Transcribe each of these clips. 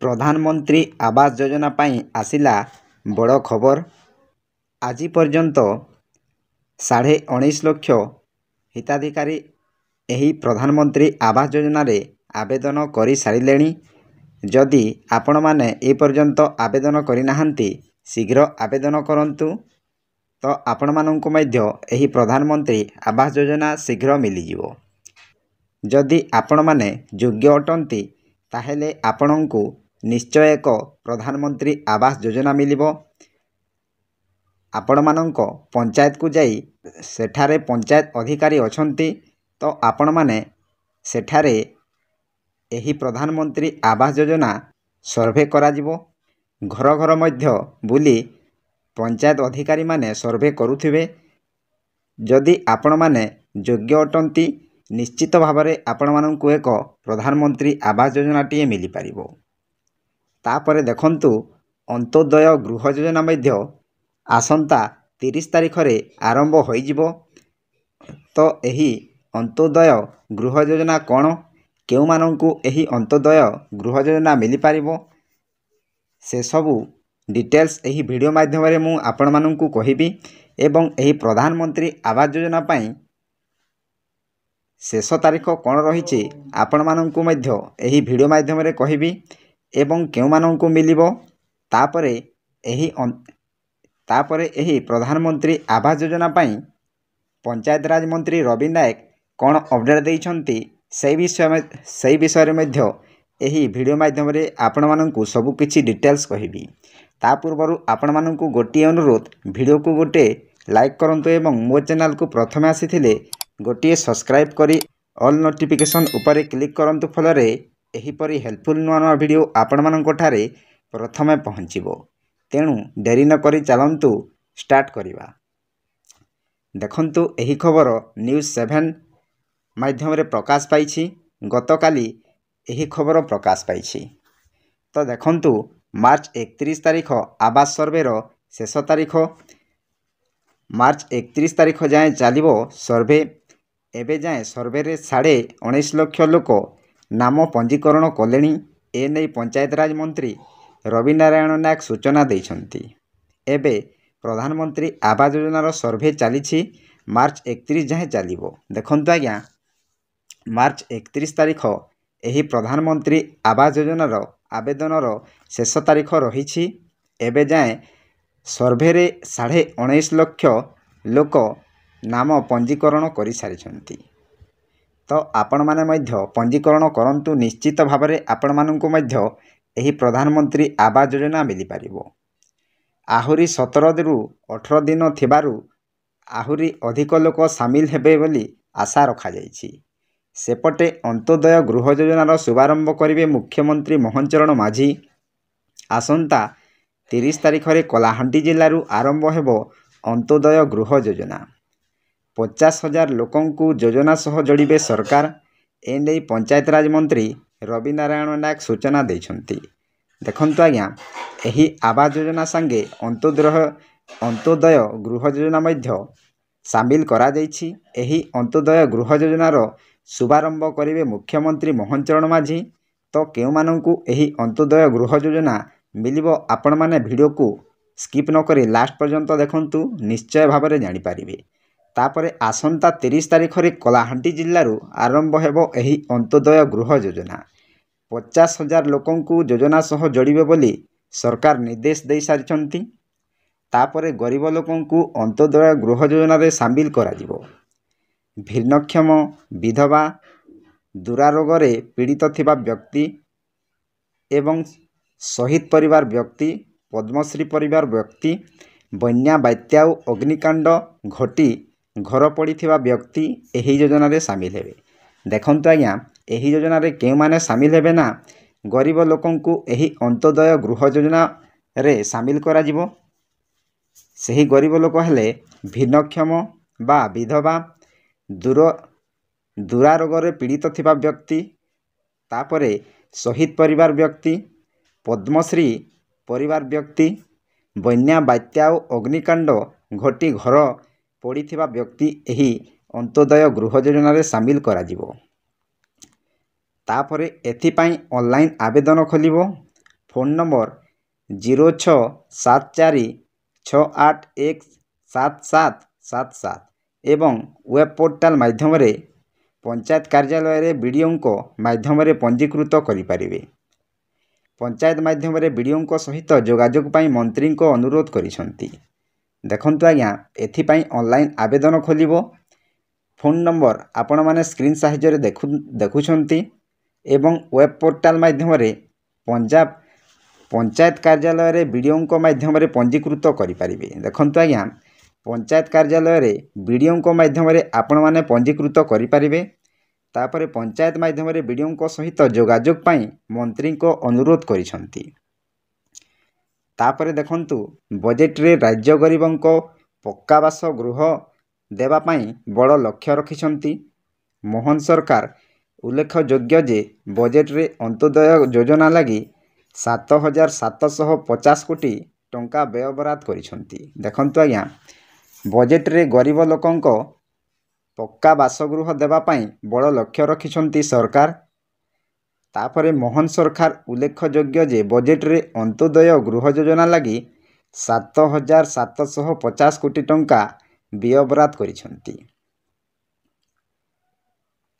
प्रधानमंत्री आवास योजना पाई आसिला बड़ खबर। आज पर्यंत 19.5 लाख हिताधिकारी एही प्रधानमंत्री आवास योजना रे आवेदन करि सारिलेनी। जदि आपण माने ए पर्यंत आवेदन करि नाहंती शीघ्र आवेदन करंतु, तो आपण मानंकु मध्य एही प्रधानमंत्री आवास योजना शीघ्र मिली जिवो। जदि आपण माने योग्य अटंती ताहेले आपणंकु निश्चय एक प्रधानमंत्री आवास योजना मिलिबो। आपण मानंको पंचायत को जाई सेठारे पंचायत अधिकारी अछंती, तो आपण माने सेठारे एही प्रधानमंत्री आवास योजना सर्वे करा जिवो। घर घर मध्य बुली पंचायत अधिकारी माने सर्वे करुथिबे। जदि आपण माने योग्य अटंती निश्चित भावरे आपण मानंकु एक प्रधानमंत्री आवास योजना टीए मिली पारिबो। तापरे देखंतु अंत्योदय गृह योजना मध्य आसंता 30 तारिख रे आरंभ होई जिवो। तो एही अंत्योदय गृह योजना कोन, केउ मानंकु एही अंत्योदय गृह योजना मिली पारिबो, से सबु डिटेल्स एही वीडियो माध्यम रे मु आपण मानंकु कहिबी। एवं एही प्रधानमंत्री आवास योजना पाई शेष तारीख कोन रहिछि आपण मानंकु मध्य एही वीडियो माध्यम रे कहिबी। एवं केउ मानंकु मिलिबो, तापरे एही प्रधानमंत्री आवास योजना पाई पंचायत राज मंत्री रवि नायक कोन अपडेट दैछंती सेही विषय मध्य एही वीडियो माध्यम रे आपण मानंकु सब किछि डिटेल्स कहिबी। ता पूर्वरु आपण मानंकु गोटिए अनुरोध, वीडियो को गोटे लाइक करंतु एवं मो चैनल को प्रथमे आसीथिले गोटिए सब्सक्राइब करी ऑल नोटिफिकेशन उपरे क्लिक करंतु, फलरे एहीपरि हेल्पफुल नुआ वीडियो आपण मानंको ठारे प्रथमे पहुँचीबो। तेणु डेरी न करी चलंतु स्टार्ट करिबा। देखंतु एही खबर न्यूज 7 माध्यम रे प्रकाश पाइछि। गतकाली एही खबर प्रकाश पाइछि। तो देखंतु मार्च 31 तारिख आवास सर्वे रो शेष तारिख। मार्च 31 तारिख जाए चलिबो सर्वे। एबे जाए सर्वे रे 19.5 लाख लोक नाम पंजीकरण कलेनी। ए नै पंचायत राज मंत्री रवि नारायण नायक सूचना दैछंती। एबे प्रधानमंत्री आवास योजना रो सर्वे चलीछि। मार्च 31 जाए चलिबो। देखंतु आज्ञा, मार्च 31 तारिख एही प्रधानमंत्री आवास योजना रो आवेदन रो शेष तारिख रहिछि। एबे जाए सर्वे रे 19.5 लाख लोक नाम पंजीकरण करि सारिछंती। तो आपण माने मध्य पंजीकरण करंतु। निश्चित भावरे आपण मानंकु मध्य एही प्रधानमंत्री आवास योजना मिली पारिबो। आहुरी 17 रु 18 दिन थिबारु आहुरी अधिक लोक सामिल हेबे बोली आशा रखा जाइछि। सेपटे अंत्योदय गृह योजनार शुभारंभ करिवे मुख्यमंत्री मोहन चरण माझी। आसंता 30 तारिख रे कलाहांडी जिल्लारू आरंभ हेबो अंत्योदय गृह योजना। 50,000 लोकंकु योजना सह जोड़िबे सरकार। एने पंचायत राज मंत्री रवि नारायण नायक सूचना दैछंती। देखंतु आज्ञा, एही आवास योजना संगे अंत्योदय गृह योजना मध्य सामिल करा जाइछि। एही अंत्योदय गृह योजनार शुभारंभ करिवे मुख्यमंत्री मोहन चरण माझी। तो केउ मानंकु एही अंत्योदय गृह योजना मिलिबो, आपण माने वीडियो को स्किप न करी लास्ट पर्यंत देखंतु, निश्चय भाबरे जानि पारिबे। तापरे आसंता 30 तारिख रे कलाहांडी जिल्लारू आरंभ हेबो एही अंत्योदय गृह योजना। 50,000 लोकंकु योजना सह जोड़िबे बोली सरकार निर्देश दे सारिछंती। तापरे गरीब लोकंकु अंत्योदय गृह योजना रे शामिल करा जिवो। भिन्नक्षम, विधवा, दुरारोग रे पीड़ित थिबा व्यक्ति एवं शहीद परिवार व्यक्ति, पद्मश्री परिवार व्यक्ति, बन्या बात्या और अग्निकांड घटी घर पड़ी थिबा व्यक्ति एही योजना रे शामिल हेबे। देखंतु आज्ञा, एही योजना रे केउ माने शामिल हेबे ना, गरीब लोकंकु एही अंत्योदय गृह योजना रे शामिल करा जिवो। सेही गरीब लोक हेले भिन्नक्षम बा विधवा, दुरारोग रे पीड़ित थिबा व्यक्ति, तापरे शहीद परिवार व्यक्ति, पद्मश्री परिवार व्यक्ति, बन्या बात्या और अग्निकांड घटी घर पड़ी थिबा व्यक्ति एही अंत्योदय गृह योजना रे शामिल करा जिवो। तापरे एथिपाई ऑनलाइन आवेदन खोलिबो। फोन नंबर 0674681777 एवं वेब पोर्टाल माध्यम पंचायत कार्यालय बीडीओ माध्यम पंजीकृत करें। पंचायत माध्यम बीडीओ सहित जोगाजोग पाई मंत्री को अनुरोध करिसेंती। देखंतु आज्ञा एथिपाई ऑनलाइन आवेदन खोलिबो। फोन नंबर आपण माने स्क्रीन साहाय्य देखुछंती एवं वेब पोर्टाल माध्यम पंजाब पंचायत कार्यालय बीडीओ माध्यम पंजीकृत करें। देखंतु आज्ञा पंचायत कार्यालय बीडीओ माध्यम आपण माने पंजीकृत करें। तापर पंचायत माध्यम बीडीओ सहित जोगाजोग पाई मंत्री को अनुरोध करिसेंती। तापर देखंतु बजेट रे राज्य गरीबों को पक्का बास गृह देवा पाई बड़ लक्ष्य रखिछंती मोहन सरकार। उल्लेखयोग्य जे बजेट रे अंत्योदय योजना लगी 7,750 कोटी टंका व्ययबराद करिछंती। देखंतु आज्ञा बजेट रे गरीब लोकों को पक्का बासगृह देवा पाई बड़ लक्ष्य रखिछंती सरकार। तापरे मोहन सरकार उल्लेखयोग्य जे बजेट रे अंत्योदय गृह योजना लगी 7,750 कोटी टंका व्ययबराद करिछंती।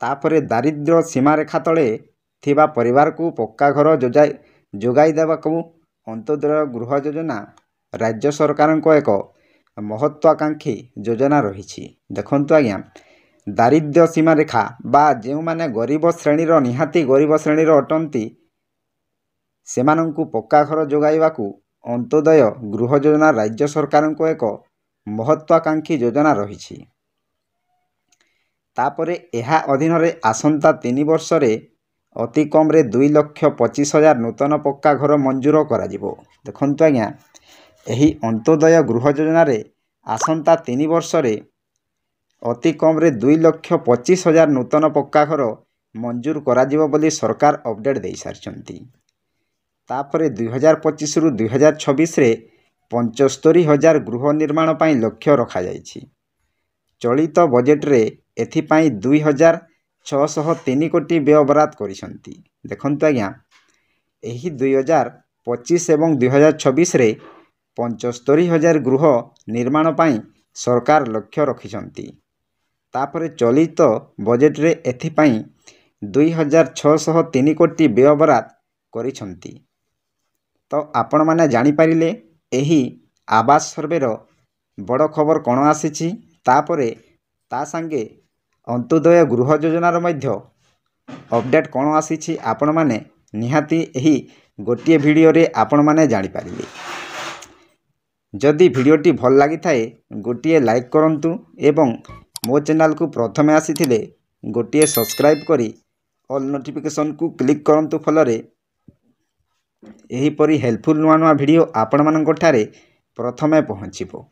तापरे दारिद्र्य सीमा रेखा तले थिबा परिवार को पक्का घर जोगाई देवाकू अंत्योदय गृह योजना राज्य सरकार को एक महत्वाकांक्षी योजना रही। देखंतु आज्ञा दारिद्र्य सीमा रेखा बा जो माने गरीब श्रेणीर निहाती गरीब श्रेणीर अटंती सेमानंकु पक्का घर जोगाइबाकू अंत्योदय गृह योजना राज्य सरकार को एक महत्वाकांक्षी योजना रही। तापरे एहा अधीन रे आसंता 3 वर्ष रे अति कम रे 2,25,000 नूतन पक्का घर मंजूर करा जिवो। देखंतु आज्ञा एही अंत्योदय गृह योजना रे आसंता 3 वर्ष रे अति कम रे 2,25,000 नूतन पक्का घर मंजूर करा जिवो बोली सरकार अपडेट दे सारचंती। तापरे 2025 रु 2026 रे 75,000 गृह निर्माण पाई लक्ष्य रखा जायछि। चलित बजेट रे एथिपाई 2,603 कोटी व्ययबराद करिसंती। देखंतु आज्ञा एही 2025 एवं 2026 रे 75,000 गृह निर्माण पाई सरकार लक्ष्य रखिसंती। तापरे चलित बजेट रे एथिपाई 2,603 कोटी व्ययबराद करिसंती। तो आपण माने जानि पारिले एही आवास सर्वेर बड़ खबर कौन आसीछि। तापरे ता संगे अंत्योदय गृह योजनार मध्य अपडेट कौन आसीछि आपण माने निहाती एही गोटे वीडियो रे आपण माने जानि पारिले। जदि वीडियोटी भल लगी थाए गोटे लाइक करंतु एवं मो चैनल को प्रथमे आसीथिले गोटे सब्सक्राइब करी ऑल नोटिफिकेशन को क्लिक करंतु फलरे एही परी हेल्पफुल नुआ नुआ वीडियो आपण मानक ठारे प्रथमे पहुँचीबो।